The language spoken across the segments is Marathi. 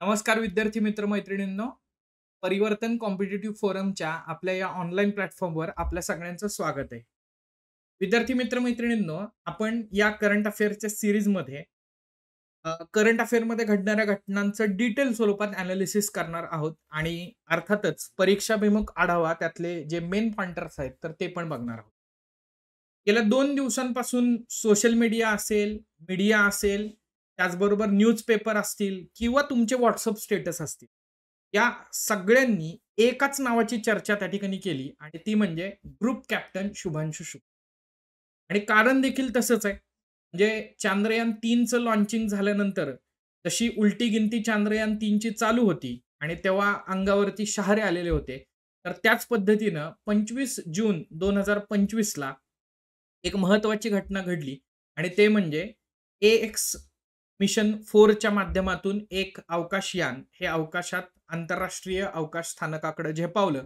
नमस्कार विद्यार्थी मित्र मैत्रिणींनो. परिवर्तन कॉम्पिटिटिव्ह फोरमच्या आपल्या या ऑनलाईन प्लॅटफॉर्मवर आपल्या सगळ्यांचं स्वागत आहे. विद्यार्थी मित्र मैत्रिणींनो, आपण या करंट अफेअर्सच्या सीरीजमध्ये करंट अफेअरमध्ये घडणाऱ्या घटनांचं डिटेल स्वरूपात एनालिसिस करणार आहोत आणि अर्थातच परीक्षाभिमुख आढावा त्यातले जे मेन पॉइंटर्स आहेत तर ते पण बघणार आहोत. गेल्या 2 दिवसांपासून सोशल मीडिया असेल, त्याचबरोबर न्यूजपेपर असतील किंवा तुमचे WhatsApp स्टेटस असतील. या सगळ्यांनी एकाच नावाची चर्चा त्या ठिकाणी केली आणि ती म्हणजे ग्रुप कॅप्टन शुभांशू शुक्ला. आणि कारण देखील तसंच आहे. म्हणजे चांद्रयान-3चं लॉन्चिंग झाल्यानंतर तशी उलटी गिनती चांद्रयान-3ची चालू होती आणि तेव्हा अंगावरती शहारे आलेले होते. तर त्याच पद्धतीनं 25 जून 2025ला एक महत्त्वाची घटना घडली आणि ते म्हणजे AX मिशन 4च्या माध्यमातून एक अवकाशयान हे अवकाशात आंतरराष्ट्रीय अवकाश स्थानकाकडे झेपावलं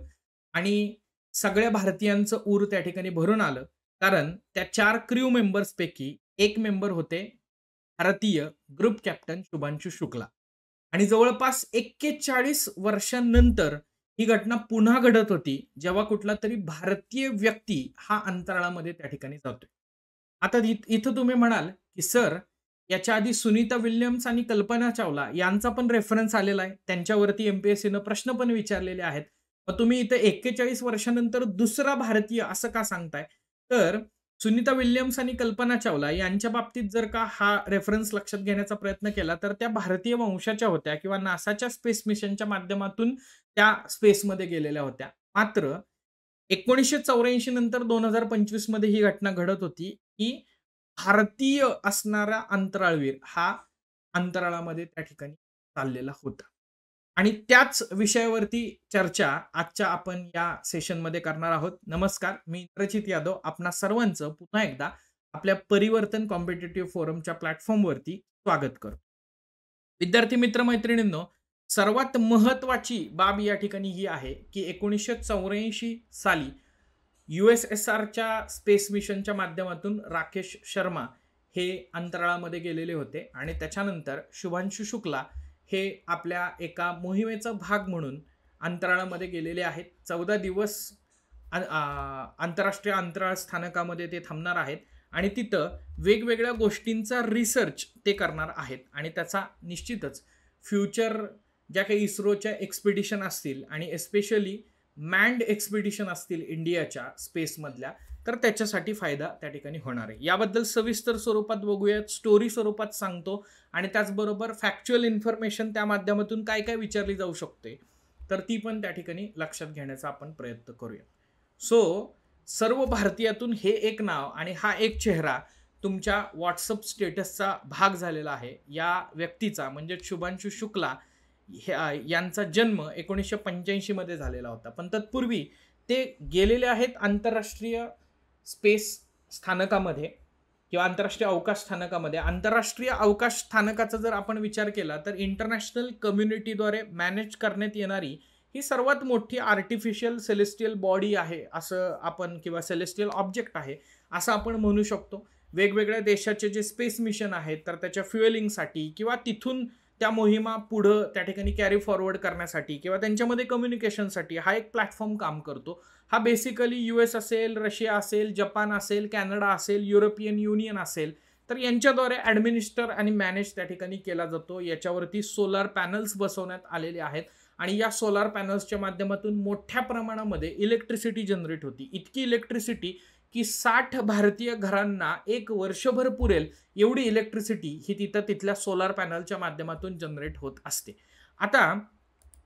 आणि सगळ्या भारतीयांचं ऊर त्या ठिकाणी भरून आलं. कारण त्या 4 क्रू मेंबर्सपैकी एक मेंबर होते भारतीय ग्रुप कॅप्टन शुभांशू शुक्ला. आणि जवळपास 41 वर्षांनंतर ही घटना पुन्हा घडत होती, जेव्हा कुठलातरी भारतीय व्यक्ती हा अंतराळामध्ये त्या ठिकाणी जातोय. आता इथं तुम्ही म्हणाल, की सर याच्या आधी सुनीता विल्यम्स आणि कल्पना चावला यांचा पण रेफरन्स आलेला आहे. त्यांच्यावरती एम-पी-एस-सीनं प्रश्न पण विचारलेले आहेत. मग तुम्ही इथे 41 वर्षानंतर दुसरा भारतीय असं का सांगताय? तर सुनीता विल्यम्स आणि कल्पना चावला यांच्या बाबतीत जर का हा रेफरन्स लक्षात घेण्याचा प्रयत्न केला, तर त्या भारतीय वंशाच्या होत्या किंवा नासाच्या स्पेस मिशनच्या माध्यमातून त्या स्पेसमध्ये गेलेल्या होत्या. मात्र 1984 नंतर 2025 मध्ये ही घटना घडत होती, की भारतीय असणारा अंतराळवीर हा अंतराळामध्ये त्या ठिकाणी चाललेला होता. आणि त्याच विषयावरती चर्चा आजच्या आपण या सेशनमध्ये करणार आहोत. नमस्कार, मी इंद्रजित यादव आपणा सर्वांचं पुन्हा एकदा आपल्या परिवर्तन कॉम्पिटिटिव्ह फोरमच्या प्लॅटफॉर्मवरती स्वागत करतो. विद्यार्थी मित्र-मैत्रिणींनो, सर्वात महत्त्वाची बाब या ठिकाणी ही आहे, की 1984 साली USSRच्या स्पेस मिशनच्या माध्यमातून राकेश शर्मा हे अंतराळामध्ये गेलेले होते आणि त्याच्यानंतर शुभांशू शुक्ला हे आपल्या एका मोहिमेचा भाग म्हणून अंतराळामध्ये गेलेले आहेत. 14 दिवस आंतरराष्ट्रीय अंतराळ स्थानकामध्ये ते थांबणार आहेत आणि तिथं वेगवेगळ्या गोष्टींचा रिसर्च ते करणार आहेत आणि त्याचा निश्चितच फ्युचर ज्या काही इस्रोच्या एक्सपिडिशन असतील आणि एस्पेशली मॅन्ड एक्सपिडिशन असतील इंडियाच्या स्पेसमधल्या, तर त्याच्यासाठी फायदा त्या ठिकाणी होणार आहे. याबद्दल सविस्तर स्वरूपात बघूयात, स्टोरी स्वरूपात सांगतो आणि त्याचबरोबर फॅक्च्युअल इन्फॉर्मेशन त्या माध्यमातून काय काय विचारली जाऊ शकते, तर ती पण त्या ठिकाणी लक्षात घेण्याचा आपण प्रयत्न करूया. सो सर्व भारतीयातून हे एक नाव आणि हा एक चेहरा तुमच्या WhatsApp स्टेटसचा भाग झालेला आहे. या व्यक्तीचा म्हणजे शुभांशू शुक्ला यांचा जन्म 1985 मध्ये झालेला होता. पण तत्पूर्वी ते गेलेले आहेत आंतरराष्ट्रीय स्पेस स्थानकामध्ये किंवा आंतरराष्ट्रीय अवकाश स्थानकामध्ये. आंतरराष्ट्रीय अवकाश स्थानकाचा जर आपण विचार केला तर इंटरनॅशनल कम्युनिटीद्वारे मॅनेज करण्यात येणारी ही सर्वात मोठी आर्टिफिशियल सेलेस्टियल बॉडी आहे असं आपण, किंवा सेलेस्टियल ऑब्जेक्ट आहे असं आपण म्हणू शकतो. वेगवेगळ्या देशाचे जे स्पेस मिशन आहेत तर त्याच्या फ्युएलिंगसाठी किंवा तिथून त्या मोहिमा पुढं त्या ठिकाणी कॅरी फॉरवर्ड करण्यासाठी किंवा त्यांच्यामध्ये कम्युनिकेशनसाठी हा एक प्लॅटफॉर्म काम करतो. हा बेसिकली US असेल, रशिया असेल, जपान असेल, कॅनडा असेल, युरोपियन युनियन असेल, तर यांच्याद्वारे ॲडमिनिस्टर आणि मॅनेज त्या ठिकाणी केला जातो. याच्यावरती सोलार पॅनल्स बसवण्यात आलेले आहेत आणि या सोलार पॅनल्सच्या माध्यमातून मोठ्या प्रमाणामध्ये इलेक्ट्रिसिटी जनरेट होती. इतकी इलेक्ट्रिसिटी की 60 भारतीय घरांना एक वर्षभर पुरेल एवढी इलेक्ट्रिसिटी ही तिथल्या सोलार पॅनलच्या माध्यमातून जनरेट होत असते. आता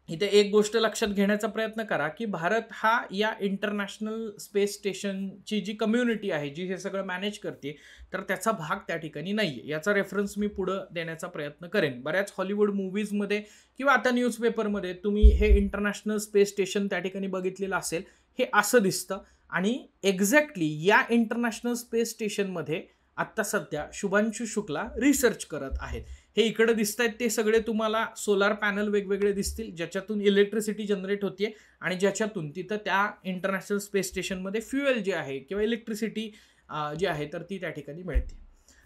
इथे एक गोष्ट लक्षात घेण्याचा प्रयत्न करा, की भारत हा या इंटरनॅशनल स्पेस स्टेशनची जी कम्युनिटी आहे, जी हे सगळं मॅनेज करते, तर त्याचा भाग त्या ठिकाणी नाहीये. याचा रेफरन्स मी पुढं देण्याचा प्रयत्न करेन. बऱ्याच हॉलिवूड मूव्हीजमध्ये किंवा आता न्यूजपेपरमध्ये तुम्ही हे इंटरनॅशनल स्पेस स्टेशन त्या ठिकाणी बघितलेलं असेल. हे असं दिसतं आणि एक्झॅक्टली या इंटरनॅशनल स्पेस स्टेशनमध्ये आत्ता सध्या शुभांशू शुक्ला रिसर्च करत आहेत. हे इकडे दिसत आहेत ते सगळे तुम्हाला सोलार पॅनल वेगवेगळे दिसतील, ज्याच्यातून इलेक्ट्रिसिटी जनरेट होते आणि ज्याच्यातून तिथं त्या इंटरनॅशनल स्पेस स्टेशनमध्ये फ्युएल जे आहे किंवा इलेक्ट्रिसिटी जी आहे तर ती त्या ठिकाणी मिळते.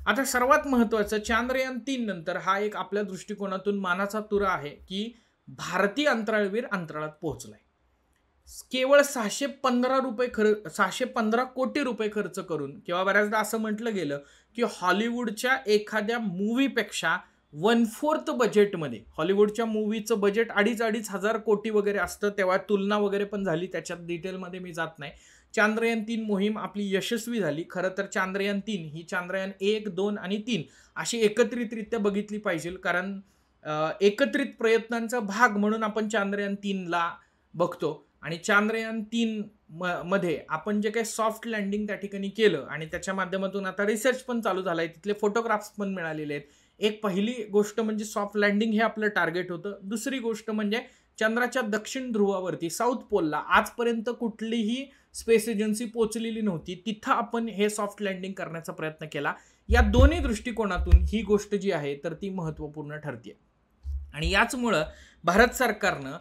आता सर्वात महत्त्वाचं, चांद्रयान-3 नंतर हा एक आपल्या दृष्टिकोनातून मानाचा तुरा आहे, की भारतीय अंतराळवीर अंतराळात पोहोचलाय. केवळ ₹615 कोटी खर्च करून, किंवा बऱ्याचदा असं म्हटलं गेलं, की हॉलिवूडच्या एखाद्या मूव्हीपेक्षा 1/4 बजेटमध्ये, हॉलिवूडच्या मूव्हीचं बजेट 2,500 कोटी वगैरे असतं, तेव्हा तुलना वगैरे पण झाली, त्याच्यात डिटेलमध्ये मी जात नाही. चांद्रयान-3 मोहीम आपली यशस्वी झाली. खरं तर चांद्रयान-3 ही चांद्रयान 1, 2 आणि 3 अशी एकत्रितरित्या बघितली पाहिजे, कारण एकत्रित प्रयत्नांचा भाग म्हणून आपण चांद्रयान-3ला बघतो. आणि चांद्रयान-3 मध्ये आपण जे काही सॉफ्ट लँडिंग त्या ठिकाणी केलं आणि त्याच्या माध्यमातून आता रिसर्च पण चालू झालाय, तिथले फोटोग्राफ्स पण मिळालेले आहेत. एक पहिली गोष्ट म्हणजे सॉफ्ट लँडिंग हे आपलं टार्गेट होतं. दुसरी गोष्ट म्हणजे चंद्राच्या दक्षिण ध्रुवावरती, साऊथ पोलला आजपर्यंत कुठलीही स्पेस एजन्सी पोहोचलेली नव्हती, तिथं आपण हे सॉफ्ट लँडिंग करण्याचा प्रयत्न केला. या दोन्ही दृष्टिकोनातून ही गोष्ट जी आहे तर ती महत्त्वपूर्ण ठरते. आणि याचमुळं भारत सरकारनं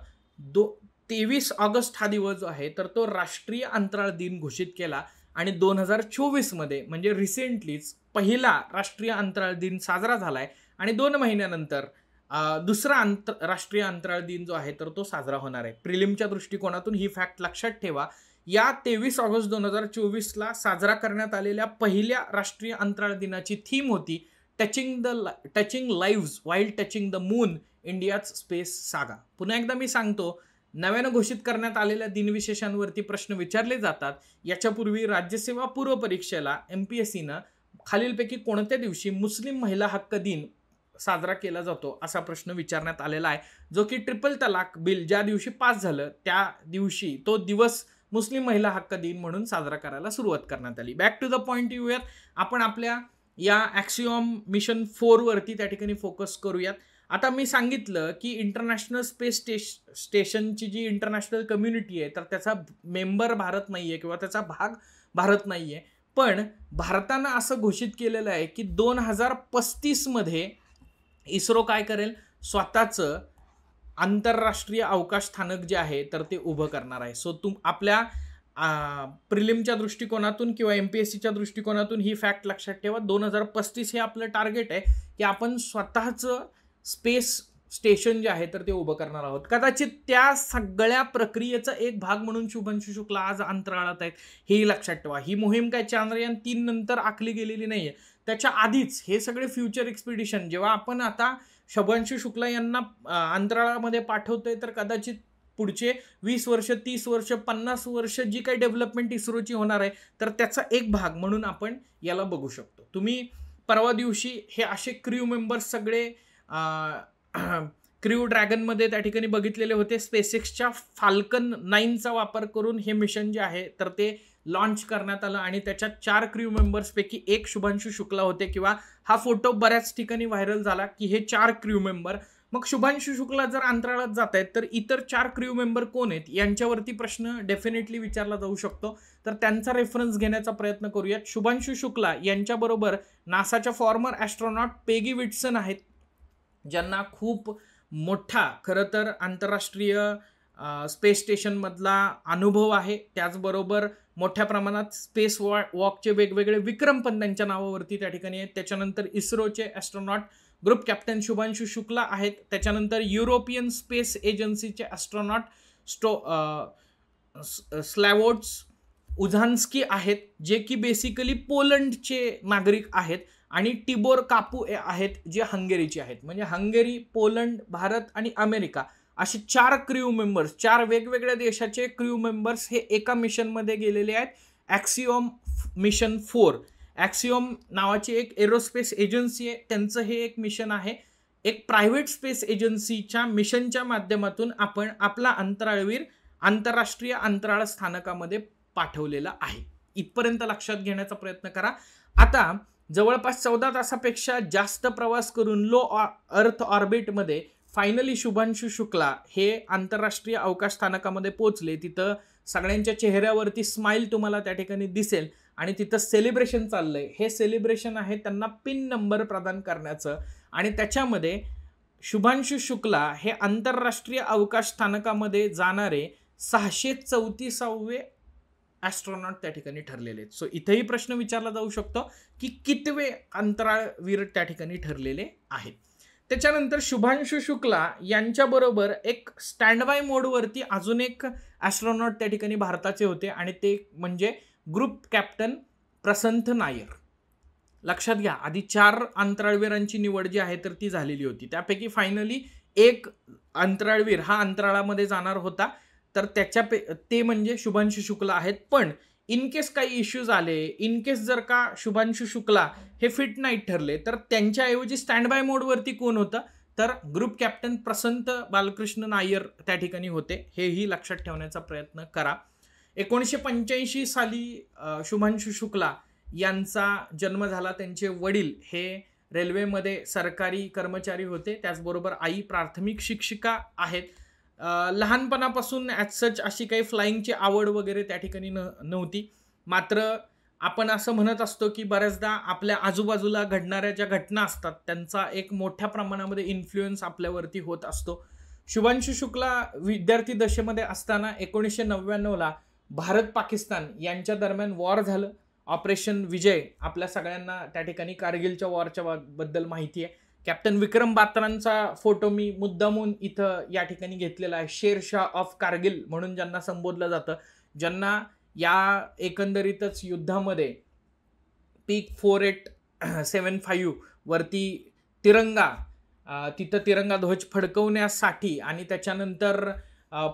23 ऑगस्ट हा दिवस जो आहे तर तो राष्ट्रीय अंतराळ दिन घोषित केला. आणि 2024 मध्ये म्हणजे रिसेंटलीच पहिला राष्ट्रीय अंतराळ दिन साजरा झालाय. आणि 2 महिन्यानंतर दुसरा राष्ट्रीय अंतराळ दिन जो आहे तर तो साजरा होणार आहे. प्रिलिमच्या दृष्टिकोनातून ही फॅक्ट लक्षात ठेवा. या 23 ऑगस्ट 2024ला साजरा करण्यात आलेल्या पहिल्या राष्ट्रीय अंतराळ दिनाची थीम होती touching lives while touching the moon, India's space saga. पुन्हा एकदा मी सांगतो, नव्यानं घोषित करण्यात आलेल्या दिनविशेषांवरती प्रश्न विचारले जातात. याच्यापूर्वी राज्यसेवा पूर्व परीक्षेला MPSCनं खालीलपैकी कोणत्या दिवशी मुस्लिम महिला हक्क दिन साजरा केला जातो असा प्रश्न विचारण्यात आलेला आहे, जो की ट्रिपल तलाक बिल ज्या दिवशी पास झालं त्या दिवशी तो दिवस मुस्लिम महिला हक्क दिन म्हणून साजरा करायला सुरुवात करण्यात आली. बॅक टू द पॉइंट येऊयात. आपण आपल्या या ॲक्सिओम मिशन 4 वरती त्या ठिकाणी फोकस करूयात. आता मी सांगितलं की इंटरनॅशनल स्पेस स्टेशनची जी इंटरनॅशनल कम्युनिटी आहे तर त्याचा मेंबर भारत नाहीये किंवा त्याचा भाग भारत नाहीये. पण भारतानं असं घोषित केलेलं आहे की 2035 मध्ये इस्रो काय करेल, स्वतःचं आंतरराष्ट्रीय अवकाश स्थानक जे आहे तर ते उभं करणार आहे. सो आपल्या प्रिलिमच्या दृष्टिकोनातून किंवा MPSCच्या दृष्टिकोनातून ही फॅक्ट लक्षात ठेवा. 2035 हे आपलं टार्गेट आहे की आपण स्वतःचं स्पेस स्टेशन जे आहे तर ते उभं करणार आहोत. कदाचित त्या सगळ्या प्रक्रियेचा एक भाग म्हणून शुभांशु शुक्ला आज अंतराळात आहेत, हेही लक्षात ठेवा. ही मोहीम काय चांद्रयान-3 नंतर आखली गेलेली नाहीये, त्याच्या आधीच हे सगळे फ्युचर एक्सपिडिशन जेव्हा आपण आता शुभांशु शुक्ला यांना अंतराळामध्ये पाठवतोय तर कदाचित पुढचे 20 वर्ष, 30 वर्ष, 50 वर्ष जी काही डेव्हलपमेंट इस्रोची होणार आहे तर त्याचा एक भाग म्हणून आपण याला बघू शकतो. तुम्ही परवा दिवशी हे असे क्रू मेंबर्स सगळे क्रू ड्रॅगनमध्ये त्या ठिकाणी बघितलेले होते. स्पेसएक्सच्या फाल्कन 9चा वापर करून हे मिशन जे आहे तर ते लॉन्च करण्यात आलं आणि त्याच्यात 4 क्रू मेंबर्सपैकी एक शुभांशु शुक्ला होते, किंवा हा फोटो बऱ्याच ठिकाणी व्हायरल झाला की हे 4 क्रू मेंबर. मग शुभांशु शुक्ला जर अंतराळात जात आहेत तर इतर 4 क्रू मेंबर कोण आहेत यांच्यावरती प्रश्न डेफिनेटली विचारला जाऊ शकतो. तर त्यांचा रेफरन्स घेण्याचा प्रयत्न करूयात. शुभांशु शुक्ला यांच्याबरोबर नासाच्या फॉर्मर ॲस्ट्रॉनॉट पेगी विटसन आहेत, ज्यांना खूप मोठा खरं तर आंतरराष्ट्रीय स्पेस स्टेशनमधला अनुभव आहे. त्याचबरोबर मोठ्या प्रमाणात स्पेस वॉकचे वेगवेगळे विक्रम पण त्यांच्या नावावरती त्या ठिकाणी आहेत. त्याच्यानंतर इस्रोचे astronaut group captain Shubhanshu Shukla आहेत. त्याच्यानंतर युरोपियन स्पेस एजन्सीचे ॲस्ट्रॉनॉट स्लॅवोड्स उझान्स्की आहेत, जे की बेसिकली पोलंडचे नागरिक आहेत. आणि टिबोर कापू आहेत, जे हंगेरीचे आहेत. म्हणजे हंगेरी, पोलंड, भारत आणि अमेरिका असे 4 क्रू मेंबर्स, 4 वेगवेगळ्या देशाचे क्रू मेंबर्स हे एका मिशनमध्ये गेलेले आहेत. ॲक्सिओम मिशन 4. ॲक्सिओम नावाची एक एरोस्पेस एजन्सी आहे, त्यांचं हे एक मिशन आहे. एक प्रायव्हेट स्पेस एजन्सीच्या मिशनच्या माध्यमातून आपण आपला अंतराळवीर आंतरराष्ट्रीय अंतराळ स्थानकामध्ये पाठवलेला आहे. इथपर्यंत लक्षात घेण्याचा प्रयत्न करा. आता जवळपास 14 तासापेक्षा जास्त प्रवास करून लो अर्थ ऑर्बिटमध्ये फायनली शुभांशु शुक्ला हे आंतरराष्ट्रीय अवकाश स्थानकामध्ये पोहोचले. तिथं सगळ्यांच्या चेहऱ्यावरती स्माईल तुम्हाला त्या ठिकाणी दिसेल आणि तिथं सेलिब्रेशन चाललंय. हे सेलिब्रेशन आहे त्यांना पिन नंबर प्रदान करण्याचं. आणि त्याच्यामध्ये शुभांशु शुक्ला हे आंतरराष्ट्रीय अवकाश स्थानकामध्ये जाणारे 634वे ॲस्ट्रॉनॉट त्या ठिकाणी ठरलेले आहेत. सो इथेही प्रश्न विचारला जाऊ शकतो की कितवे अंतराळवीर त्या ठिकाणी ठरलेले आहेत. त्याच्यानंतर शुभांशु शुक्ला यांच्याबरोबर एक स्टँड बाय मोडवरती अजून एक ॲस्ट्रॉनॉट त्या ठिकाणी भारताचे होते आणि ते म्हणजे ग्रुप कॅप्टन प्रसंत नायर. लक्षात घ्या, आधी 4 अंतराळवीरांची निवड जी आहे तर ती झालेली होती. त्यापैकी फायनली एक अंतराळवीर हा अंतराळामध्ये जाणार होता, तर ते म्हणजे शुभांशु शुक्ला आहेत. पण इन केस काही इश्यूज आले, इन केस जर का शुभांशु शुक्ला हे फिट नाही ठरले, तर त्यांच्याऐवजी स्टँड बाय मोडवरती कोण होतं, तर ग्रुप कॅप्टन प्रसंत बालकृष्ण नायर त्या ठिकाणी होते. हेही लक्षात ठेवण्याचा प्रयत्न करा. 1985 साली शुभांशु शुक्ला यांचा जन्म झाला. त्यांचे वडील हे रेल्वेमध्ये सरकारी कर्मचारी होते, त्याचबरोबर आई प्राथमिक शिक्षिका आहेत. लहानपणापासून ॲज सच अशी काही फ्लाईंगची आवड वगैरे त्या ठिकाणी नव्हती. मात्र आपण असं म्हणत असतो की बऱ्याचदा आपल्या आजूबाजूला घडणाऱ्या ज्या घटना असतात त्यांचा एक मोठ्या प्रमाणामध्ये इन्फ्लुएन्स आपल्यावरती होत असतो. शुभांशु शुक्ला विद्यार्थी दशेमध्ये असताना 1999ला भारत पाकिस्तान यांच्या दरम्यान वॉर झालं. ऑपरेशन विजय आपल्या सगळ्यांना त्या ठिकाणी कारगिलच्या वॉरच्या बद्दल माहिती आहे. कॅप्टन विक्रम बात्रांचा फोटो मी मुद्दामून इथं या ठिकाणी घेतलेला आहे. शेरशाह ऑफ कारगिल म्हणून ज्यांना संबोधलं जातं, ज्यांना या एकंदरीतच युद्धामध्ये पीक 4875 वरती तिथं तिरंगा ध्वज फडकवण्यासाठी आणि त्याच्यानंतर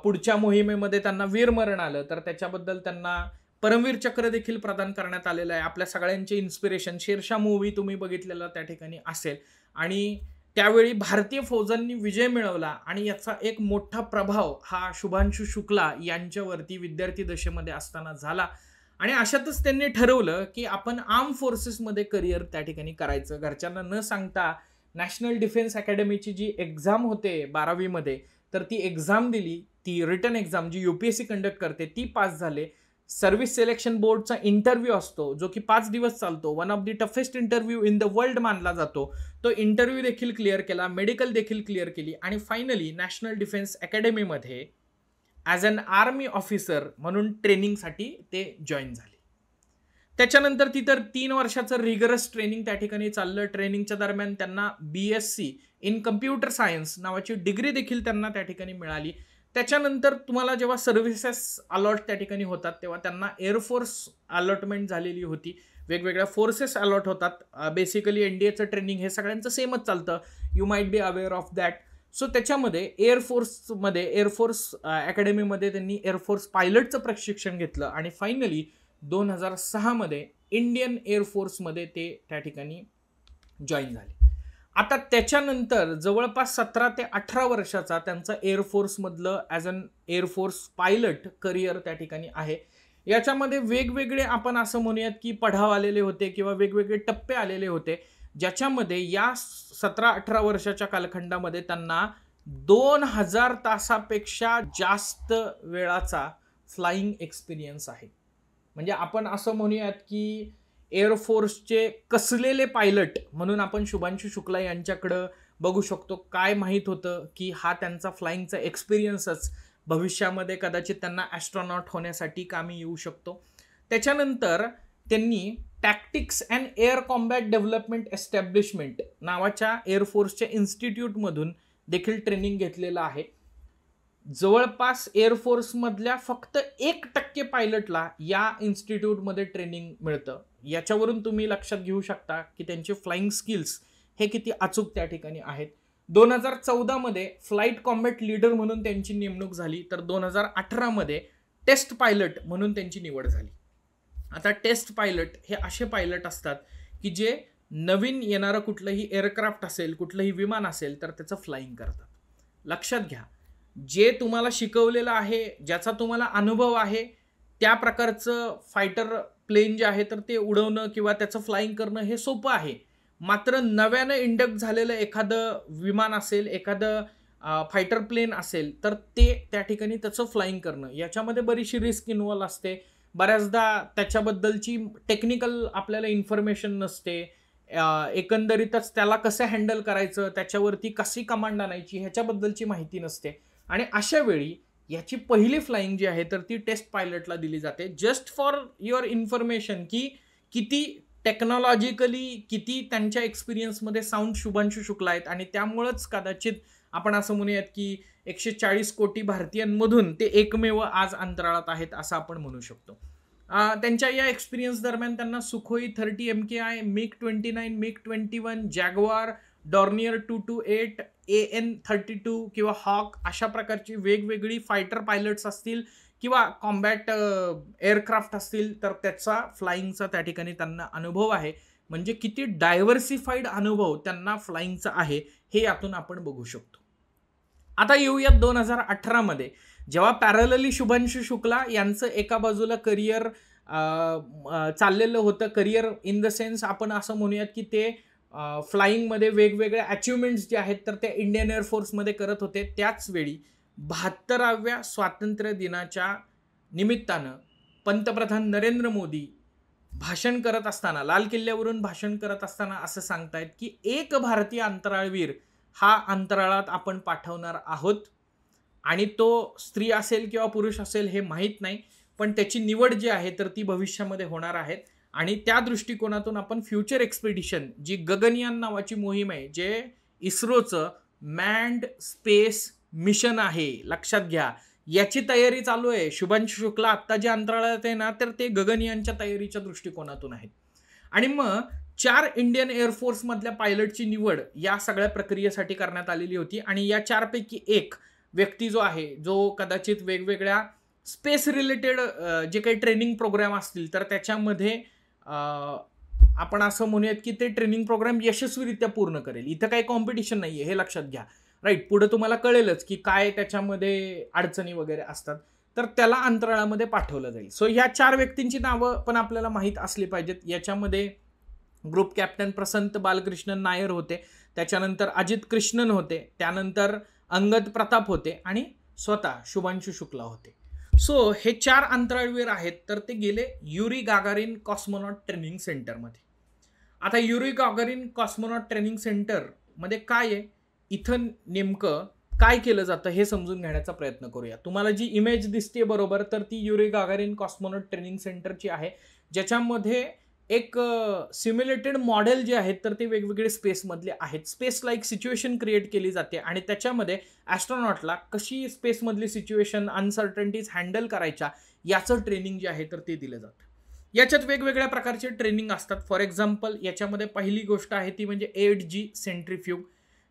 पुढच्या मोहिमेमध्ये त्यांना वीरमरण आलं, तर त्याच्याबद्दल त्यांना परमवीर चक्र देखील प्रदान करण्यात आलेलं आहे. आपल्या सगळ्यांचे इन्स्पिरेशन शेरशाह मूव्ही तुम्ही बघितलेला त्या ठिकाणी असेल आणि त्यावेळी भारतीय फौजांनी विजय मिळवला आणि याचा एक मोठा प्रभाव हा शुभांशु शुक्ला यांच्यावरती विद्यार्थी दशेमध्ये असताना झाला. आणि अशातच त्यांनी ठरवलं की आपण आर्म फोर्सेसमध्ये करिअर त्या ठिकाणी करायचं. घरच्यांना न सांगता नॅशनल डिफेन्स अकॅडमीची जी एक्झाम होते 12वी मध्ये, तर ती एक्झाम दिली. ती रिटन एक्झाम जी UPSC कंडक्ट करते ती पास झाले. सर्व्हिस सिलेक्शन बोर्डचा इंटरव्ह्यू असतो जो की 5 दिवस चालतो. One of the toughest interview in the world मानला जातो. तो इंटरव्ह्यू देखील क्लिअर केला, मेडिकल देखील क्लिअर केली आणि फायनली नॅशनल डिफेन्स अकॅडमीमध्ये ॲज अन आर्मी ऑफिसर म्हणून ट्रेनिंगसाठी ते जॉईन झाले. त्याच्यानंतर तिथं 3 वर्षाचं रिगरस ट्रेनिंग त्या ठिकाणी चाललं. ट्रेनिंगच्या दरम्यान त्यांना BSc इन कम्प्युटर सायन्स नावाची डिग्री देखील त्यांना त्या ठिकाणी मिळाली. त्याच्यानंतर तुम्हाला जेव्हा सर्व्हिसेस अलॉट त्या ठिकाणी होतात तेव्हा त्यांना एअरफोर्स अलॉटमेंट झालेली होती. वेगवेगळ्या फोर्सेस अलॉट होतात. बेसिकली NDAचं ट्रेनिंग हे सगळ्यांचं सेमच चालतं. You might be aware of that. So त्याच्यामध्ये एअरफोर्स अकॅडमीमध्ये त्यांनी एअरफोर्स पायलटचं प्रशिक्षण घेतलं आणि फायनली 2006 मध्ये इंडियन एअरफोर्समध्ये ते त्या ठिकाणी जॉईन झाले. आता त्याच्यानंतर जवळपास 17 ते 18 वर्षाचा त्यांचा एअरफोर्समधलं as an air force pilot career त्या ठिकाणी आहे. याच्यामध्ये वेगवेगळे आपण असं म्हणूयात की पडाव आलेले होते किंवा वेगवेगळे टप्पे आलेले होते, ज्याच्यामध्ये या 17-18 वर्षाच्या कालखंडामध्ये त्यांना 2000 तासापेक्षा जास्त वेळाचा फ्लाईंग एक्सपिरियन्स आहे. म्हणजे आपण असं म्हणूयात की एअरफोर्सचे कसलेले पायलट म्हणून आपण शुभांशु शुक्ला यांच्याकडं बघू शकतो. काय माहीत होतं की हा त्यांचा फ्लाईंगचा एक्सपिरियन्सच भविष्यामध्ये कदाचित त्यांना ॲस्ट्रॉनॉट होण्यासाठी कामी येऊ शकतो. त्याच्यानंतर त्यांनी tactics and air combat development establishment नावाच्या एअरफोर्सच्या इन्स्टिट्यूटमधून देखील ट्रेनिंग घेतलेलं आहे. जवळपास एअरफोर्समधल्या फक्त 1% पायलटला या इन्स्टिट्यूटमध्ये ट्रेनिंग मिळतं. याच्यावरून तुम्ही लक्षात घेऊ शकता की त्यांचे फ्लाईंग स्किल्स हे किती अचूक त्या ठिकाणी आहेत. 2014 मध्ये फ्लाईट कॉम्बॅट लीडर म्हणून त्यांची नेमणूक झाली, तर 2018 मध्ये टेस्ट पायलट म्हणून त्यांची निवड झाली. आता टेस्ट पायलट हे असे पायलट असतात की जे नवीन येणारं कुठलंही एअरक्राफ्ट असेल, कुठलंही विमान असेल तर त्याचं फ्लाईंग करतात. लक्षात घ्या, जे तुम्हाला शिकवलेलं आहे, ज्याचा तुम्हाला अनुभव आहे, त्या प्रकारचं फायटर प्लेन जे आहे तर ते उडवणं किंवा त्याचं फ्लाईंग करणं हे सोपं आहे. मात्र नव्यानं इंडक्ट झालेलं एखादं विमान असेल, एखादं फायटर प्लेन असेल तर ते त्या ठिकाणी त्याचं फ्लाईंग करणं याच्यामध्ये बरीचशी रिस्क इन्व्हॉल्व असते. बऱ्याचदा त्याच्याबद्दलची टेक्निकल आपल्याला इन्फॉर्मेशन नसते. एकंदरीतच त्याला कसं हँडल करायचं, त्याच्यावरती कशी कमांड आणायची ह्याच्याबद्दलची माहिती नसते. आणि अशा वेळी याची पहिली फ्लाइंग जी आहे तर ती टेस्ट पायलटला दिली जाते. जस्ट फॉर युअर इन्फॉर्मेशन की किती टेक्नॉलॉजिकली किती त्यांच्या एक्सपिरियन्समध्ये साऊंड शुभांशू शुक्ला आहेत आणि त्यामुळंच कदाचित आपण असं म्हणूयात की 140 कोटी भारतीयांमधून ते एकमेव आज अंतराळात आहेत असं आपण म्हणू शकतो. त्यांच्या या एक्सपिरियन्स दरम्यान त्यांना Sukhoi 30 MKI, MiG-29, MiG-21, Jaguar, Dornier 228, AN-32 किंवा हॉक अशा प्रकारची वेगवेगळी फायटर पायलट्स असतील किंवा कॉम्बॅट एअरक्राफ्ट असतील तर त्याचा फ्लाइंगचा त्या ठिकाणी त्यांना अनुभव आहे. म्हणजे किती डायव्हर्सिफाईड अनुभव त्यांना फ्लाइंगचा आहे हे यातून आपण बघू शकतो. आता येऊयात 2018 मध्ये जेव्हा पॅरलली शुभांशू शुक्ला यांचं एका बाजूला करिअर चाललेलं होतं. करिअर इन द सेन्स आपण असं म्हणूयात की ते फ्लाइंगमध्ये वेगवेगळे अचिव्हमेंट्स जे आहेत तर ते इंडियन एअरफोर्समध्ये करत होते. त्याच वेळी 72व्या स्वातंत्र्य दिनाच्या निमित्तानं पंतप्रधान नरेंद्र मोदी भाषण करत असताना, लाल किल्ल्यावरून भाषण करत असताना असं सांगतायत की एक भारतीय अंतराळवीर हा अंतराळात आपण पाठवणार आहोत आणि तो स्त्री असेल किंवा पुरुष असेल हे माहीत नाही, पण त्याची निवड जी आहे तर ती भविष्यामध्ये होणार आहे. आणि त्या दृष्टिकोनातून आपण फ्युचर एक्सपेडिशन जी गगनयान नावाची मोहीम आहे, जे इस्रोचं मॅन्ड स्पेस मिशन आहे, लक्षात घ्या, याची तयारी चालू आहे. शुभांशू शुक्ला आत्ता जे अंतराळात आहे ना तर ते गगनयानच्या तयारीच्या दृष्टिकोनातून आहेत. आणि मग 4 इंडियन एअरफोर्स मधल्या पायलटची निवड या सगळ्या प्रक्रियेसाठी करण्यात आलेली होती. आणि या 4 पैकी एक व्यक्ती जो आहे, जो कदाचित वेगवेगळ्या स्पेस रिलेटेड जे काही ट्रेनिंग प्रोग्राम असतील तर त्याच्यामध्ये आपण असं म्हणूयात की ते ट्रेनिंग प्रोग्राम यशस्वीरित्या पूर्ण करेल. इथं काही कॉम्पिटिशन नाहीये हे लक्षात घ्या, राईट. पुढे तुम्हाला कळेलच की काय त्याच्यामध्ये अडचणी वगैरे असतात, तर त्याला अंतराळामध्ये पाठवलं जाईल. सो ह्या 4 व्यक्तींची नावं पण आपल्याला माहीत असली पाहिजेत. याच्यामध्ये ग्रुप कॅप्टन प्रसंत बालकृष्णन नायर होते, त्याच्यानंतर अजित कृष्णन होते, त्यानंतर अंगद प्रताप होते आणि स्वतः शुभांशू शुक्ला होते. सो हे 4 अंतराळवीर आहेत तर ते गेले युरी गागारिन कॉस्मोनॉट ट्रेनिंग सेंटरमध्ये. आता युरी गागारिन कॉस्मोनॉट ट्रेनिंग सेंटरमध्ये काय आहे, इथं नेमकं काय केलं जातं हे समजून घेण्याचा प्रयत्न करूया. तुम्हाला जी इमेज दिसते बरोबर तर ती युरी गागारिन कॉस्मोनॉट ट्रेनिंग सेंटरची आहे, ज्याच्यामध्ये एक सिम्युलेटेड मॉडेल जे आहेत तर ते वेगवेगळे स्पेसमधले आहेत. स्पेस लाईक सिच्युएशन क्रिएट केली जाते आणि त्याच्यामध्ये ॲस्ट्रॉनॉटला कशी स्पेसमधली सिच्युएशन अनसर्टनिटीज हँडल करायच्या याचं ट्रेनिंग जे आहे तर ते दिलं जातं. याच्यात वेगवेगळ्या प्रकारचे ट्रेनिंग असतात. फॉर एक्झाम्पल याच्यामध्ये पहिली गोष्ट आहे ती म्हणजे 8G सेंट्रीफ्यूग,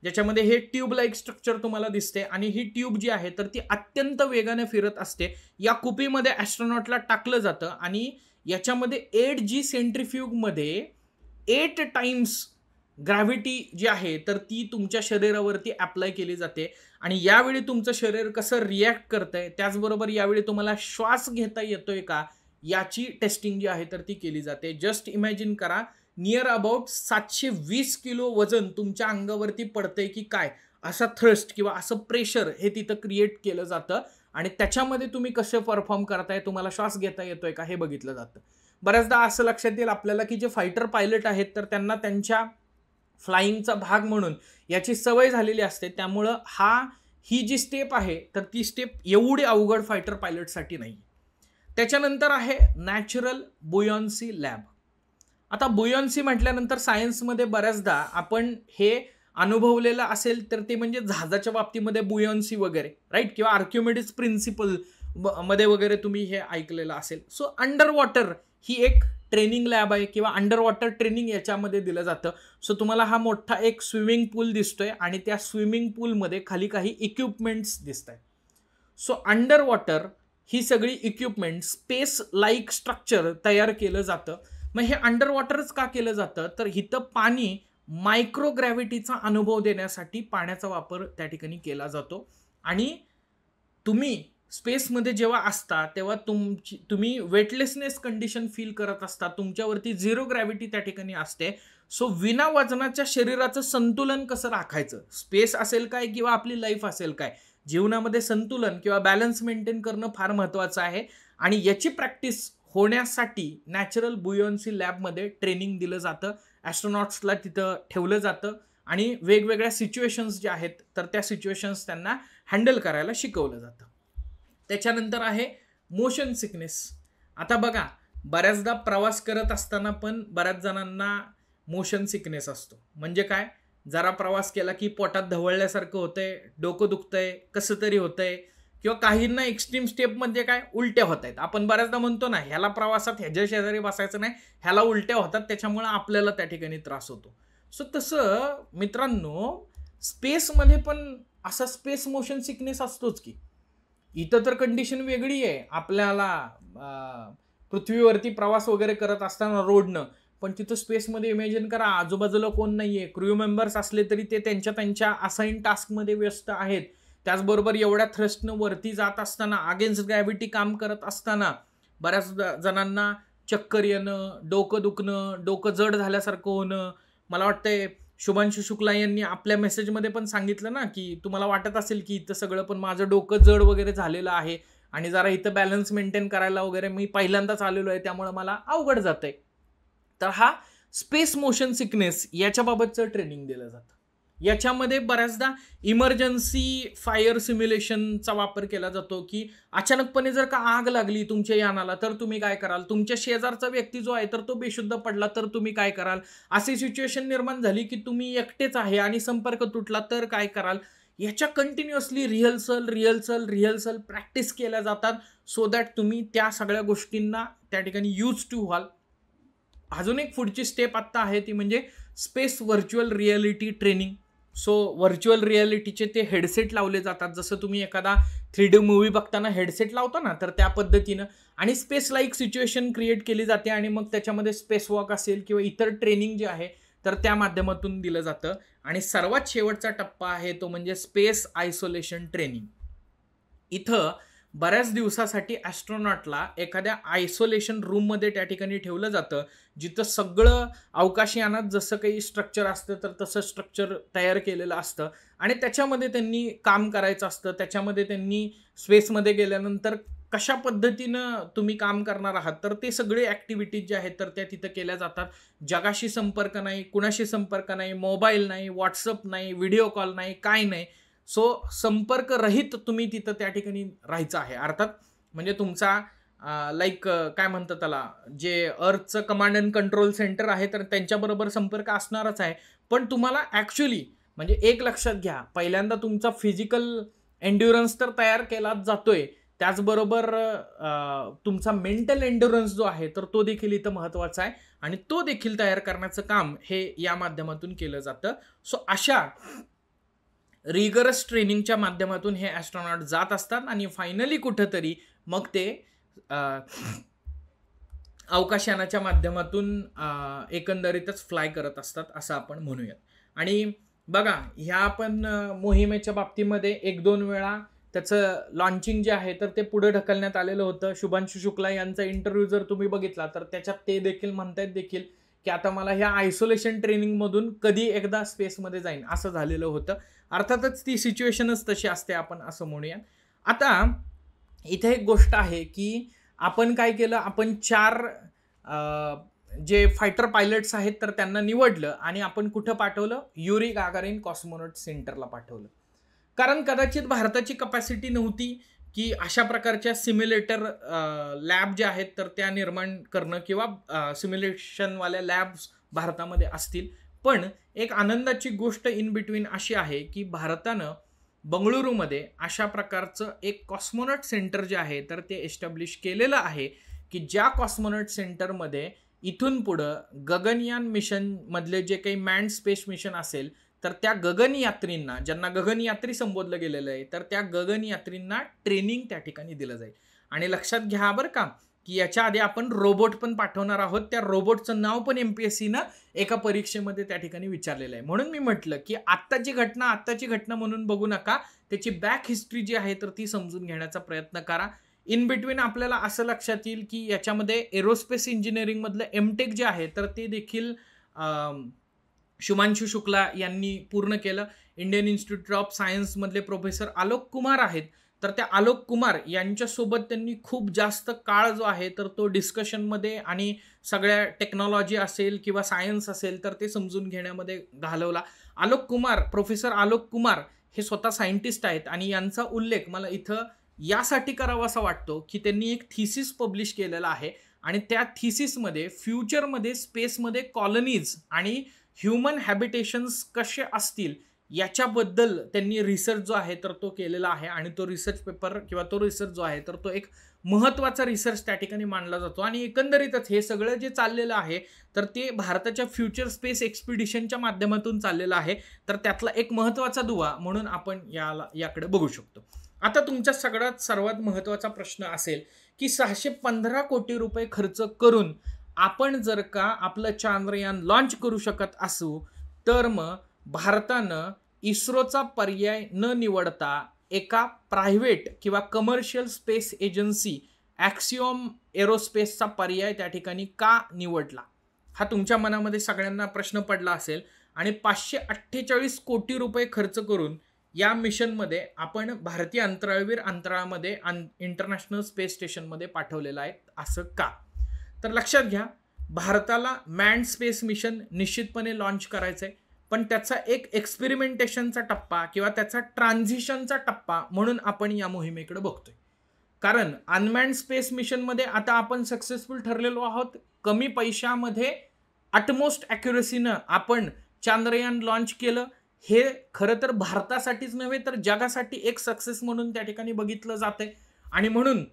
ज्याच्यामध्ये हे ट्यूब लाईक स्ट्रक्चर तुम्हाला दिसते आणि ही ट्यूब जी आहे तर ती अत्यंत वेगाने फिरत असते. या कुपीमध्ये ॲस्ट्रॉनॉटला टाकलं जातं आणि याच्यामध्ये 8G सेंट्रीफ्यूगमध्ये 8 टाइम्स ग्रॅव्हिटी जी आहे तर ती तुमच्या शरीरावरती अप्लाय केली जाते आणि यावेळी तुमचं शरीर कसं रिॲक्ट करतंय, त्याचबरोबर यावेळी तुम्हाला श्वास घेता येतोय का याची टेस्टिंग जी आहे तर ती केली जाते. जस्ट इमॅजिन करा, नियर अबाउट 720 किलो वजन तुमच्या अंगावरती पडतंय की काय, असा थ्रस्ट किंवा असं प्रेशर हे तिथं क्रिएट केलं जातं आणि त्याच्यामध्ये तुम्ही कसे परफॉर्म करताय, तुम्हाला श्वास घेता येतोय का हे बघितलं जातं. बऱ्याचदा असं लक्षात येईल आपल्याला की जे फायटर पायलट आहेत तर त्यांना त्यांच्या फ्लाइंगचा भाग म्हणून याची सवय झालेली असते, त्यामुळं ही जी स्टेप आहे तर ती स्टेप एवढी अवघड फायटर पायलटसाठी नाही. त्याच्यानंतर आहे नॅचरल बुयॉन्सी लॅब. आता बुयॉन्सी म्हटल्यानंतर सायन्समध्ये बऱ्याचदा आपण हे अनुभवलेलं असेल तर ते म्हणजे जहाजाच्या बाबतीमध्ये बुयॉन्सी वगैरे, राईट, किंवा आर्किमिडीज प्रिन्सिपल मध्ये वगैरे तुम्ही हे ऐकलेलं असेल. सो अंडर वॉटर ही एक ट्रेनिंग लॅब आहे किंवा अंडर वॉटर ट्रेनिंग याच्यामध्ये दिलं जातं. सो तुम्हाला हा मोठा एक स्विमिंग पूल दिसतोय आणि त्या स्विमिंग पूलमध्ये खाली काही इक्विपमेंट्स दिसत आहेत. सो अंडर वॉटर ही सगळी इक्विपमेंट स्पेस लाईक स्ट्रक्चर तयार केलं जातं. मग हे अंडर वॉटरच का केलं जातं तर इथं पाणी मायक्रोग्रॅव्हिटीचा अनुभव देण्यासाठी पाण्याचा वापर त्या ठिकाणी केला जातो. आणि तुम्ही स्पेसमध्ये जेव्हा असता तेव्हा तुम्ही वेटलेसनेस कंडिशन फील करत असता, तुमच्यावरती 0 ग्रॅव्हिटी त्या ठिकाणी असते. सो विना वजनाच्या शरीराचं संतुलन कसं राखायचं, स्पेस असेल काय किंवा आपली लाईफ असेल काय, जीवनामध्ये संतुलन किंवा बॅलन्स मेंटेन करणं फार महत्त्वाचं आहे. आणि याची प्रॅक्टिस होण्यासाठी नॅचरल बुयॉन्सी लॅबमध्ये ट्रेनिंग दिलं जातं. ॲस्ट्रॉनॉट्सला तिथं ठेवलं जातं आणि वेगवेगळ्या सिच्युएशन्स ज्या आहेत तर त्या सिच्युएशन्स त्यांना हँडल करायला शिकवलं जातं. त्याच्यानंतर आहे मोशन सिकनेस. आता बघा, बऱ्याचदा प्रवास करत असताना पण बऱ्याच जणांना मोशन सिकनेस असतो. म्हणजे काय, जरा प्रवास केला की पोटात ढवळल्यासारखं होतंय, डोकं दुखतंय, कसं तरी होतंय, किंवा काहींना एक्स्ट्रीम स्टेप म्हणजे काय, उलट्या होत आहेत. आपण बऱ्याचदा म्हणतो ना, ह्याला प्रवासात ह्याच्या शेजारी बसायचं नाही, ह्याला उलट्या होतात, त्याच्यामुळे आपल्याला त्या ठिकाणी त्रास होतो. सो तसं मित्रांनो, स्पेसमध्ये पण असा स्पेस मोशन सिकनेस असतोच की. इथं तर कंडिशन वेगळी आहे आपल्याला, पृथ्वीवरती प्रवास वगैरे करत असताना रोडनं, पण तिथं स्पेसमध्ये इमॅजिन करा, आजूबाजूला कोण नाहीये, क्रू मेंबर्स असले तरी ते त्यांच्या त्यांच्या असाइन टास्कमध्ये व्यस्त आहेत. त्याचबरोबर एवढ्या थ्रस्टनं वरती जात असताना, अगेन्स्ट ग्रॅव्हिटी काम करत असताना बऱ्याच जणांना चक्कर येणं, डोकं दुखणं, डोकं जड झाल्यासारखं होणं. मला वाटतंय शुभांशु शुक्ला यांनी आपल्या मेसेजमध्ये पण सांगितलं ना, की तुम्हाला वाटत असेल की इथं सगळं, पण माझं डोकं जड वगैरे झालेलं आहे आणि जरा इथं बॅलन्स मेंटेन करायला वगैरे मी पहिल्यांदाच आलेलो आहे, त्यामुळे मला अवघड जातंय. तर हा स्पेस मोशन सिकनेस याच्याबाबतचं ट्रेनिंग दिलं जातं. याच्यामध्ये बऱ्याचदा इमर्जन्सी फायर सिम्युलेशनचा वापर केला जातो, की अचानकपणे जर का आग लागली तुमच्या यानाला, तर तुम्ही काय कराल? तुमच्या शेजारचा व्यक्ती जो आहे तर तो बेशुद्ध पडला, तर तुम्ही काय कराल? अशी सिच्युएशन निर्माण झाली की तुम्ही एकटेच आहे आणि संपर्क तुटला, तर काय कराल? याच्या कंटिन्युअसली रिहर्सल प्रॅक्टिस केल्या जातात, सो दॅट तुम्ही त्या सगळ्या गोष्टींना त्या ठिकाणी यूज टू व्हाल. अजून एक पुढची स्टेप आत्ता आहे ती म्हणजे space virtual reality training. So virtual रियालिटीचे ते हेडसेट लावले जातात, जसं तुम्ही एखादा 3D मूव्ही बघताना हेडसेट लावता ना, तर त्या पद्धतीनं, आणि स्पेस लाईक सिच्युएशन क्रिएट केली जाते आणि मग त्याच्यामध्ये स्पेस वॉक असेल किंवा इतर ट्रेनिंग जे आहे तर त्या माध्यमातून दिलं जातं. आणि सर्वात शेवटचा टप्पा आहे तो म्हणजे स्पेस आयसोलेशन ट्रेनिंग. इथं बऱ्याच दिवसासाठी ॲस्ट्रॉनॉटला एखाद्या आयसोलेशन रूममध्ये त्या ठिकाणी ठेवलं जातं, जिथं सगळं अवकाशयानात जसं काही स्ट्रक्चर असतं तर तसं स्ट्रक्चर तयार केलेलं असतं आणि त्याच्यामध्ये त्यांनी काम करायचं असतं. त्याच्यामध्ये त्यांनी स्पेसमध्ये गेल्यानंतर कशा पद्धतीनं तुम्ही काम करणार आहात, तर ते सगळे ॲक्टिव्हिटीज जे आहेत तर त्या तिथं केल्या जातात. जगाशी संपर्क नाही, कुणाशी संपर्क नाही, मोबाईल नाही, व्हॉट्सअप नाही, व्हिडिओ कॉल नाही, काय नाही. सो संपर्क रहित तुम्ही तिथं त्या ठिकाणी राहायचं आहे. अर्थात म्हणजे तुमचा लाईक काय म्हणतात त्याला, जे अर्थचं कमांड अँड कंट्रोल सेंटर आहे तर त्यांच्याबरोबर संपर्क असणारच आहे. पण तुम्हाला ॲक्च्युअली म्हणजे एक लक्षात घ्या, पहिल्यांदा तुमचा फिजिकल एन्ड्युरन्स तर तयार केलाच जातोय, त्याचबरोबर तुमचा मेंटल एन्ड्युरन्स जो आहे तर तो देखील इथं महत्त्वाचा आहे आणि तो देखील तयार करण्याचं काम हे या माध्यमातून केलं जातं. सो अशा रिगरस ट्रेनिंगच्या माध्यमातून हे ॲस्ट्रॉनॉट जात असतात आणि फायनली कुठंतरी मग ते अवकाशयानाच्या माध्यमातून एकंदरीतच फ्लाय करत असतात असं आपण म्हणूयात. आणि बघा, ह्या आपण मोहिमेच्या बाबतीमध्ये 1-2 वेळा त्याचं लॉन्चिंग जे आहे तर ते पुढे ढकलण्यात आलेलं होतं. शुभांशु शुक्ला यांचा इंटरव्ह्यू जर तुम्ही बघितला तर त्याच्यात ते देखील म्हणतायत देखील की आता मला ह्या आयसोलेशन ट्रेनिंगमधून कधी एकदा स्पेसमध्ये जाईन असं झालेलं होतं. अर्थातच ती सिच्युएशनच तशी असते, आपण असं म्हणूया. आता इथे एक गोष्ट आहे की आपण काय केलं, आपण 4 जे फायटर पायलट्स आहेत तर त्यांना निवडलं आणि आपण कुठं पाठवलं, युरी गागारिन कॉस्मोनॉट सेंटरला पाठवलं. कारण कदाचित भारताची कपॅसिटी नव्हती की अशा प्रकारच्या सिम्युलेटर लॅब ज्या आहेत तर त्या निर्माण करणं किंवा सिम्युलेशनवाल्या लॅब्स भारतामध्ये असतील. पण एक आनंदाची गोष्ट इन बिटवीन अशी आहे की भारतानं बंगळुरूमध्ये अशा प्रकारचं एक कॉस्मोनॉट सेंटर जे आहे तर ते एस्टॅब्लिश केलेलं आहे, की ज्या कॉस्मोनॉट सेंटरमध्ये इथून पुढं गगनयान मिशन मधले जे काही मॅन्ड स्पेस मिशन असेल तर त्या गगनयात्रींना, ज्यांना गगनयात्री संबोधलं गेलेलं आहे तर त्या गगनयात्रींना ट्रेनिंग त्या ठिकाणी दिलं जाईल. आणि लक्षात घ्या बरं का, की याच्या आधी आपण रोबोट पण पाठवणार आहोत. त्या रोबोटचं नाव पण MPSCनं एका परीक्षेमध्ये त्या ठिकाणी विचारलेलं आहे. म्हणून मी म्हटलं की आत्ताची घटना म्हणून बघू नका, त्याची बॅक हिस्ट्री जी आहे तर ती समजून घेण्याचा प्रयत्न करा. इन बिटवीन आपल्याला असं लक्षात येईल की याच्यामध्ये एरोस्पेस इंजिनिअरिंग मधलं एमटेक जे आहे तर ते देखील शुभांशु शुक्ला यांनी पूर्ण केलं. इंडियन इन्स्टिट्यूट ऑफ सायन्स मधले प्रोफेसर आलोक कुमार आहेत, तर त्या आलोक कुमार यांच्यासोबत त्यांनी खूप जास्त काळ जो आहे तर तो डिस्कशनमध्ये आणि सगळ्या टेक्नॉलॉजी असेल किंवा सायन्स असेल तर ते समजून घेण्यामध्ये घालवला. प्रोफेसर आलोक कुमार हे स्वतः सायंटिस्ट आहेत आणि यांचा उल्लेख मला इथं यासाठी करावासा वाटतो की त्यांनी एक थिसिस पब्लिश केलेला आहे आणि त्या थिसिसमध्ये फ्युचरमध्ये स्पेसमध्ये कॉलनीज आणि ह्युमन हॅबिटेशन्स कसे असतील याच्याबद्दल त्यांनी रिसर्च जो आहे तर तो केलेला आहे आणि तो रिसर्च पेपर किंवा तो रिसर्च जो आहे तर तो एक महत्त्वाचा रिसर्च त्या ठिकाणी मानला जातो. आणि एकंदरीतच हे सगळं जे चाललेलं आहे तर ते भारताच्या फ्युचर स्पेस एक्सपिडिशनच्या माध्यमातून चाललेलं आहे. तर त्यातला एक महत्त्वाचा दुवा म्हणून आपण याकडे बघू शकतो. आता तुमच्या सगळ्यात सर्वात महत्त्वाचा प्रश्न असेल की 615 कोटी रुपये खर्च करून आपण जर का आपलं चांद्रयान लॉन्च करू शकत असू तर मग भारतानं इस्रोचा पर्याय न निवडता एका प्रायव्हेट किंवा कमर्शियल स्पेस एजन्सी ॲक्सिओम एरोस्पेसचा पर्याय त्या ठिकाणी का निवडला, हा तुमच्या मनामध्ये सगळ्यांना प्रश्न पडला असेल. आणि 548 कोटी रुपये खर्च करून या मिशनमध्ये आपण भारतीय अंतराळवीर अंतराळामध्ये इंटरनॅशनल स्पेस स्टेशनमध्ये पाठवलेलं आहे. असं का? तर लक्षात घ्या, भारताला मॅन्ड स्पेस मिशन निश्चितपणे लॉन्च करायचं आहे, पण त्याचा एक एक्सपेरिमेंटेशनचा टप्पा किंवा त्याचा ट्रान्झिशनचा टप्पा म्हणून आपण या मोहिमेकडे बघतोय. कारण अनमॅन्ड स्पेस मिशनमध्ये आता आपण सक्सेसफुल ठरलेलो आहोत. कमी पैशामध्ये अटमोस्ट ॲक्युरेसीनं आपण चांद्रयान लॉन्च केलं. हे खरं तर भारतासाठीच नव्हे तर जगासाठी एक सक्सेस म्हणून त्या ठिकाणी बघितलं जातंय. आणि म्हणून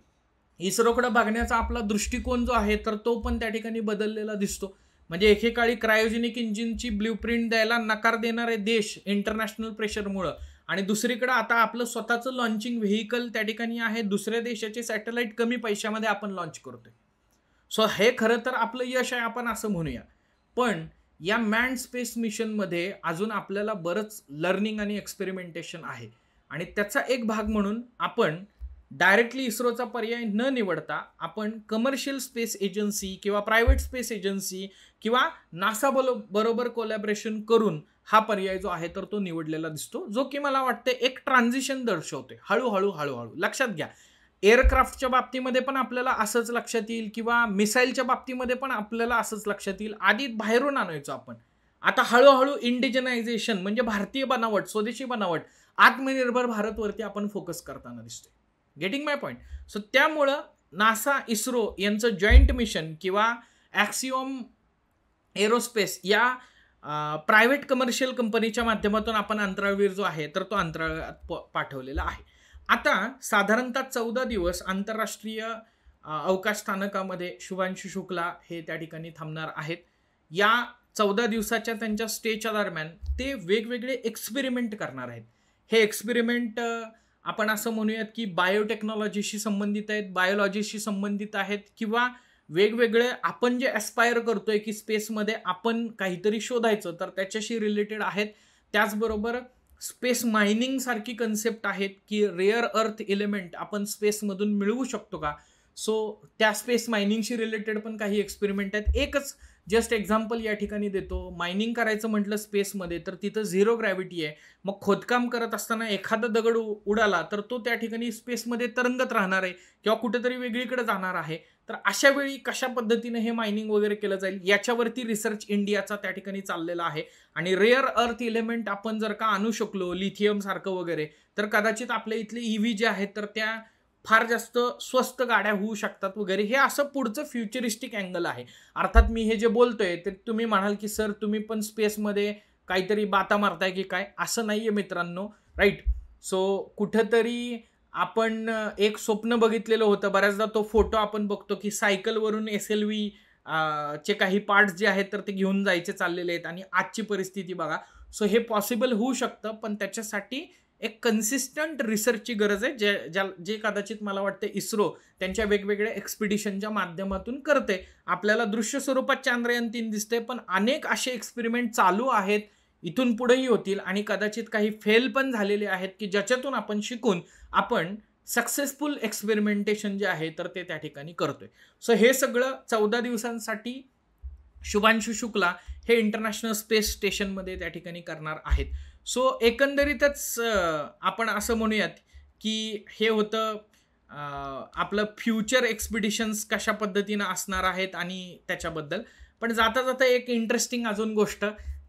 इस्रोकडे बघण्याचा आपला दृष्टिकोन जो आहे तर तो पण त्या ठिकाणी बदललेला दिसतो. म्हणजे एकेकाळी क्रायोजेनिक इंजिनची ब्ल्यूप्रिंट द्यायला नकार देणारे देश इंटरनॅशनल प्रेशरमुळं, आणि दुसरीकडे आता आपलं स्वतःचं लॉन्चिंग व्हेकल त्या ठिकाणी आहे. दुसऱ्या देशाचे सॅटेलाइट कमी पैशामध्ये आपण लॉन्च करतोय. सो हे खरं तर आपलं यश आहे आपण असं म्हणूया. पण या मॅन्ड स्पेस मिशनमध्ये अजून आपल्याला बरंच लर्निंग आणि एक्सपेरिमेंटेशन आहे. आणि त्याचा एक भाग म्हणून आपण डायरेक्टली इस्रोचा पर्याय न निवडता आपण कमर्शियल स्पेस एजन्सी किंवा प्रायव्हेट स्पेस एजन्सी किंवा नासा बरोबर कोलॅबरेशन करून हा पर्याय जो आहे तर तो निवडलेला दिसतो, जो की मला वाटतं एक ट्रान्झिशन दर्शवतोय. हळूहळू लक्षात घ्या, एअरक्राफ्टच्या बाबतीमध्ये पण आपल्याला असंच लक्षात येईल किंवा मिसाईलच्या बाबतीमध्ये पण आपल्याला असंच लक्षात येईल. आधी बाहेरून आणायचो आपण, आता हळूहळू इंडिजनायझेशन म्हणजे भारतीय बनावट, स्वदेशी बनावट, आत्मनिर्भर भारतवरती आपण फोकस करताना दिसतोय. गेटिंग माय पॉईंट? सो त्यामुळं नासा इस्रो यांचं जॉईंट मिशन किंवा ॲक्सिओम एरोस्पेस या प्रायव्हेट कमर्शियल कंपनीच्या माध्यमातून आपण अंतराळवीर जो आहे तर तो अंतराळात पाठवलेला आहे. आता साधारणतः 14 दिवस आंतरराष्ट्रीय अवकाश स्थानकामध्ये शुभांशु शुक्ला हे त्या ठिकाणी थांबणार आहेत. या 14 दिवसाच्या त्यांच्या स्टेच्या दरम्यान ते वेगवेगळे एक्सपेरिमेंट करणार आहेत. हे एक्सपेरिमेंट आपण असं म्हणूयात की बायोटेक्नॉलॉजीशी संबंधित आहेत, बायोलॉजीशी संबंधित आहेत किंवा वेगवेगळे आपण जे ॲस्पायर करतोय की स्पेसमध्ये आपण काहीतरी शोधायचं तर त्याच्याशी रिलेटेड आहेत. त्याचबरोबर स्पेस मायनिंग सारखी कन्सेप्ट आहेत की रेअर अर्थ एलिमेंट आपण स्पेसमधून मिळवू शकतो का. सो त्या स्पेस मायनिंगशी रिलेटेड पण काही एक्सपेरिमेंट आहेत. एकच जस्ट एक्झाम्पल या ठिकाणी देतो. मायनिंग करायचं म्हटलं स्पेसमध्ये तर तिथं झिरो ग्रॅव्हिटी आहे. मग खोदकाम करत असताना एखादा दगड उडाला तर तो त्या ठिकाणी स्पेसमध्ये तरंगत राहणार आहे किंवा कुठेतरी वेगळीकडे जाणार आहे. तर अशा वेळी कशा पद्धतीने हे मायनिंग वगैरे केलं जाईल याच्यावरती रिसर्च इंडियाचा त्या ठिकाणी चाललेला आहे. आणि रेअर अर्थ एलिमेंट आपण जर का आणू शकलो लिथियम सारखं वगैरे तर कदाचित आपल्या इथले ईव्ही जे आहेत तर त्या फार जास्त स्वस्त गाड्या होऊ शकतात वगैरे. हे असं पुढचं फ्युचरिस्टिक अँगल आहे. अर्थात मी हे जे बोलतोय ते तुम्ही म्हणाल की सर तुम्ही पण स्पेसमध्ये काहीतरी बाता मारताय की काय, असं नाहीये मित्रांनो, राईट. सो कुठंतरी आपण एक स्वप्न बघितलेलं होतं. बऱ्याचदा तो फोटो आपण बघतो की सायकलवरून SLV चे काही पार्ट्स जे आहेत तर ते घेऊन जायचे चाललेले आहेत आणि आजची परिस्थिती बघा. सो हे पॉसिबल होऊ शकतं, पण त्याच्यासाठी एक कन्सिस्टंट रिसर्चची गरज आहे, जे कदाचित मला वाटतं इस्रो त्यांच्या वेगवेगळ्या एक्सपिडिशनच्या माध्यमातून करते. आपल्याला दृश्य स्वरूपात चांद्रयान 3 दिसते, पण अनेक असे एक्सपेरिमेंट चालू आहेत, इथून पुढेही होतील आणि कदाचित काही फेल पण झालेले आहेत की ज्याच्यातून आपण शिकून आपण सक्सेसफुल एक्सपेरिमेंटेशन जे आहे तर ते त्या ठिकाणी करतोय. सो हे सगळं 14 दिवसांसाठी शुभांशु शुक्ला हे इंटरनॅशनल स्पेस स्टेशनमध्ये त्या ठिकाणी करणार आहेत. सो एकंदरीतच आपण असं म्हणूयात की हे होतं आपलं फ्युचर एक्सपिडिशन्स कशा पद्धतीनं असणार आहेत आणि त्याच्याबद्दल. पण जाता जाता एक इंटरेस्टिंग अजून गोष्ट,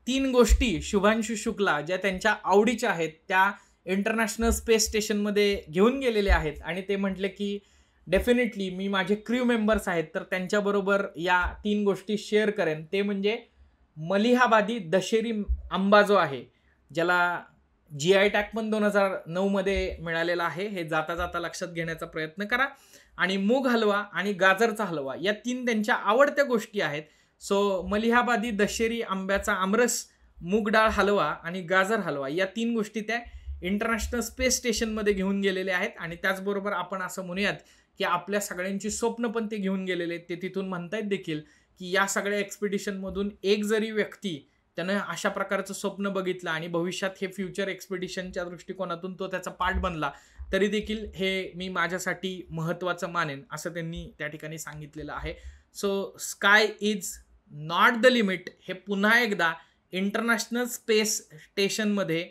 3 गोष्टी शुभांशु शुक्ला ज्या त्यांच्या आवडीच्या आहेत त्या इंटरनॅशनल स्पेस स्टेशनमध्ये घेऊन गेलेले आहेत आणि ते म्हटले की डेफिनेटली मी माझे क्रू मेंबर्स आहेत तर त्यांच्याबरोबर या 3 गोष्टी शेअर करेन. ते म्हणजे मलिहाबादी दशेरी आंबा जो आहे, ज्याला जी-आय टॅग पण 2009 मध्ये मिळालेला आहे. हे जाता-जाता लक्षात घेण्याचा प्रयत्न करा. आणि मूग हलवा आणि गाजरचा हलवा या 3 त्यांच्या आवडत्या गोष्टी आहेत. सो मलिहाबादी दशेरी आंब्याचा आमरस, मूग डाळ हलवा आणि गाजर हलवा या 3 गोष्टी त्या इंटरनॅशनल स्पेस स्टेशनमध्ये घेऊन गेलेले आहेत आणि त्याचबरोबर आपण असं म्हणूयात, की आपल्या सगळ्यांची स्वप्न पण ते घेऊन गेलेले आहेत. ते तिथून म्हणतायत देखील, की या सगळ्या एक्सपिडिशनमधून एक जरी व्यक्ती त्यानं अशा प्रकारचं स्वप्न बघितलं आणि भविष्यात हे फ्युचर एक्सपिडिशनच्या दृष्टिकोनातून तो त्याचा पार्ट बनला, तरी देखील हे मी माझ्यासाठी महत्त्वाचं मानेन, असं त्यांनी त्या ठिकाणी सांगितलेलं आहे. So sky is not the limit हे पुन्हा एकदा इंटरनॅशनल स्पेस स्टेशनमध्ये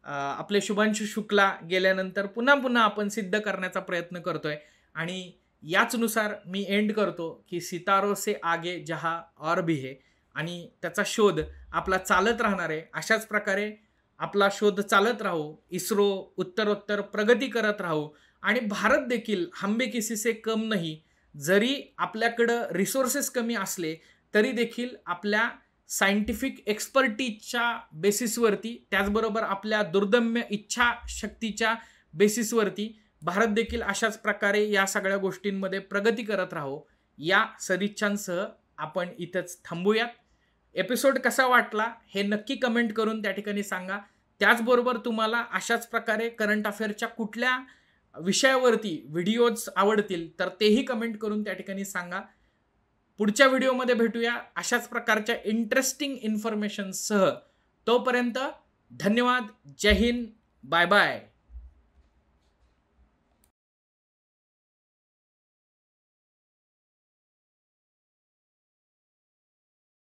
आपले शुभांशु शुक्ला गेल्यानंतर पुन्हा आपण सिद्ध करण्याचा प्रयत्न करतोय आणि याचनुसार मी एंड करतो की सितारो से आगे जहा और भी है आणि त्याचा शोध आपला चालत राहणार आहे. अशाच प्रकारे आपला शोध चालत राहू, इस्रो उत्तरोत्तर प्रगती करत राहू आणि भारत देखील हम भी किसी से कम नहीं, जरी आपल्याकडं रिसोर्सेस कमी असले तरी देखील आपल्या सायंटिफिक एक्सपर्टीजच्या बेसिसवरती, त्याचबरोबर आपल्या दुर्दम्य इच्छाशक्तीच्या बेसिसवरती भारत देखील अशाच प्रकारे या सगळ्या गोष्टींमध्ये प्रगती करत राहू, या सदिच्छांसह आपण इथंच थांबूयात. एपिसोड कसा वाटला हे नक्की कमेंट करून त्या ठिकाणी सांगा. त्याचबरोबर तुम्हाला अशाच प्रकारे करंट अफेअरच्या कुठल्या विषयावरती व्हिडिओज आवडतील तर तेही कमेंट करून त्या ठिकाणी सांगा. पुढच्या व्हिडिओमध्ये भेटूया अशाच प्रकारच्या इंटरेस्टिंग इन्फॉर्मेशनसह. तोपर्यंत धन्यवाद. जय हिंद. Bye bye.